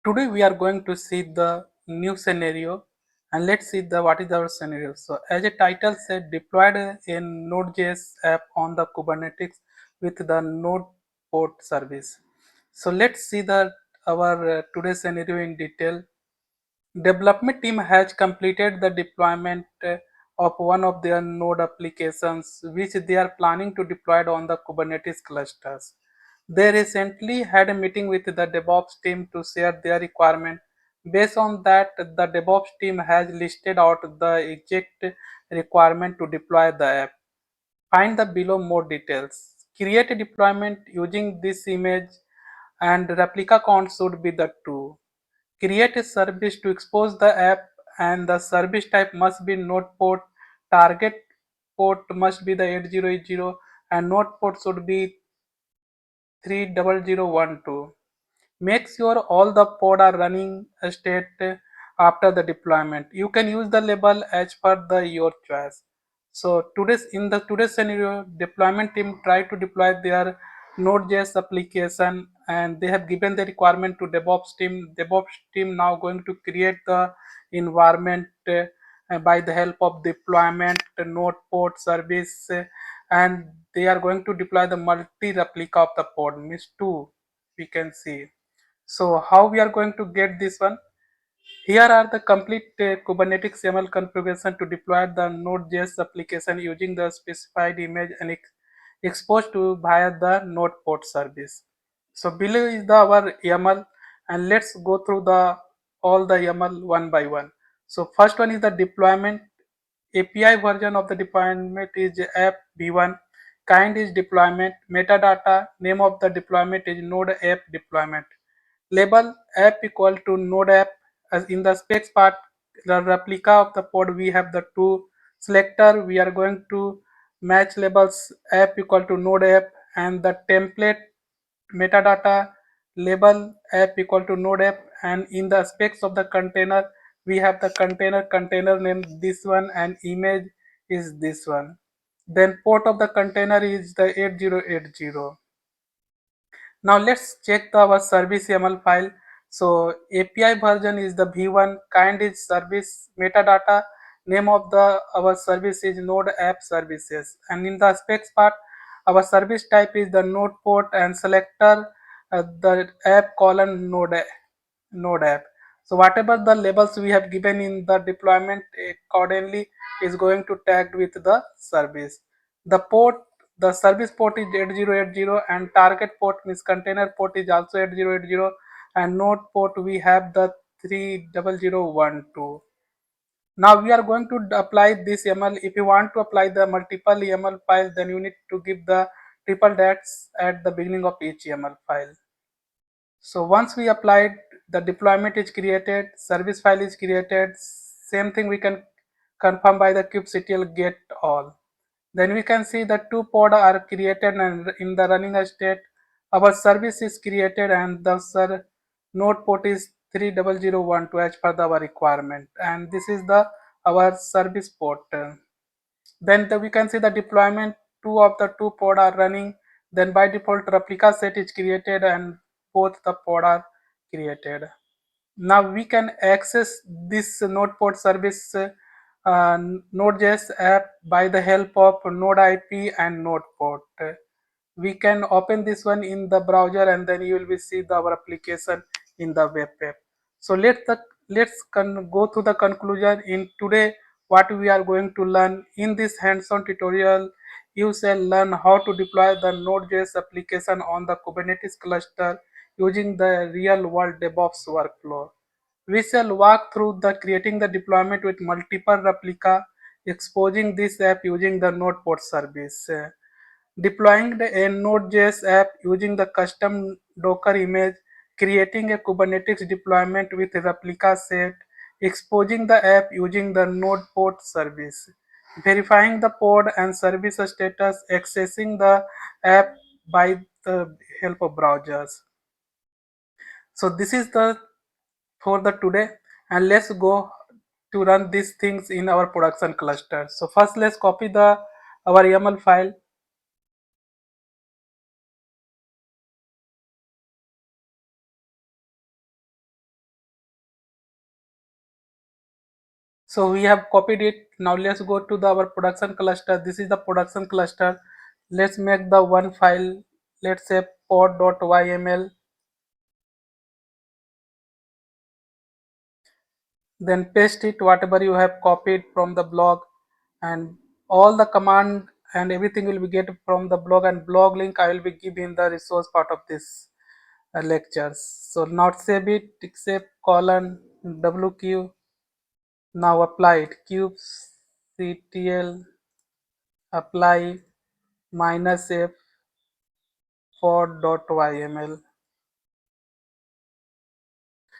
Today we are going to see the new scenario, and let's see the what is our scenario. So as a title said, deployed a Node.js app on the Kubernetes with the NodePort service. So let's see the our today's scenario in detail. Development team has completed the deployment of one of their node applications which they are planning to deploy on the Kubernetes clusters. They recently had a meeting with the DevOps team to share their requirement. Based on that, the DevOps team has listed out the exact requirement to deploy the app. Find the below more details. Create a deployment using this image and replica count should be the two. Create a service to expose the app and the service type must be NodePort. Target port must be the 8080 and NodePort should be 30012. Make sure all the pod are running state after the deployment. You can use the label as per your choice. So today's scenario, deployment team try to deploy their Node.js application and they have given the requirement to DevOps team. DevOps team now going to create the environment by the help of deployment node port service and they are going to deploy the multi replica of the pod means two we can see. So how we are going to get this one? Here are the complete Kubernetes YAML configuration to deploy the Node.js application using the specified image and exposed to via the NodePort service. So below is the our YAML and let's go through the all the YAML one by one. So first one is the deployment. API version of the deployment is app v1. Kind is deployment. Metadata. Name of the deployment is node app deployment. Label app equal to node app. As in the specs part, the replica of the pod we have the two selector. We are going to match labels app equal to node app and the template metadata label app equal to node app and in the specs of the container we have the container name this one and image is this one. Then port of the container is the 8080. Now let's check our service YAML file. So API version is the v1, kind is service, metadata, name of the our service is node app services, and in the specs part, our service type is the node port and selector the app colon node app. So whatever the labels we have given in the deployment accordingly is going to tagged with the service. The port, the service port is 8080 and target port means container port is also 8080 and node port we have the 30012. Now we are going to apply this YAML. If you want to apply the multiple YAML files, then you need to give the triple dash at the beginning of each YAML file. So once we applied, the deployment is created, service file is created. Same thing we can confirm by the kubectl get all. Then we can see the two pod are created and in the running state, our service is created and the node port is 30012 as per our requirement. And this is the our service port. Then we can see the deployment, two of the two pod are running. Then by default replica set is created and both the pod are created. Now we can access this NodePort service Node.js app by the help of Node IP and NodePort. We can open this one in the browser and then you will be see our application in the web app. So let's go to the conclusion. In today what we are going to learn in this hands-on tutorial, you shall learn how to deploy the Node.js application on the Kubernetes cluster using the real-world DevOps workflow. We shall walk through the creating the deployment with multiple replica, exposing this app using the NodePort service, deploying a Node.js app using the custom Docker image, creating a Kubernetes deployment with a replica set, exposing the app using the NodePort service, verifying the pod and service status, accessing the app by the help of browsers. So this is the for the today and let's go to run these things in our production cluster. So first let's copy the our YAML file. So we have copied it. Now let's go to our production cluster. This is the production cluster. Let's make the one file. Let's say pod.yml. Then paste it whatever you have copied from the blog, and all the command and everything will be get from the blog, and blog link I will be giving the resource part of this lectures. So now save it, except colon wq. Now apply it, kubectl apply -f pod.yml.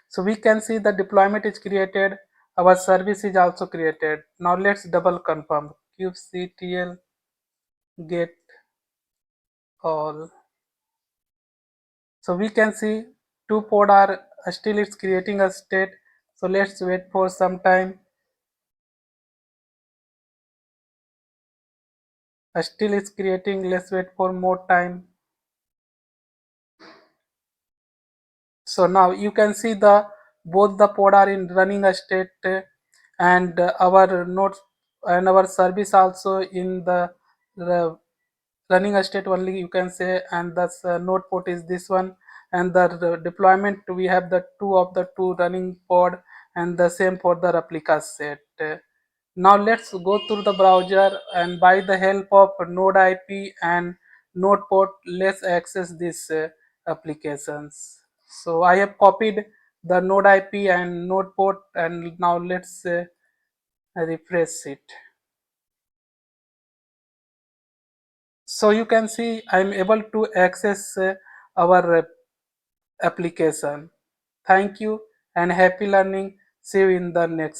So we can see the deployment is created, our service is also created. Now let's double confirm, kubectl get all. So we can see two pod are still it's creating a state. So let's wait for some time. Still it's creating, let's wait for more time. So now you can see the both the pod are in running a state, and our nodes and our service also in the running a state only, you can say. And thus node port is this one, and the deployment we have the two of the two running pod, and the same for the replica set. Now let's go through the browser, and by the help of node IP and node port, let's access these applications. So I have copied the node IP and node port, and now let's refresh it. So you can see I'm able to access our application. Thank you and happy learning. See you in the next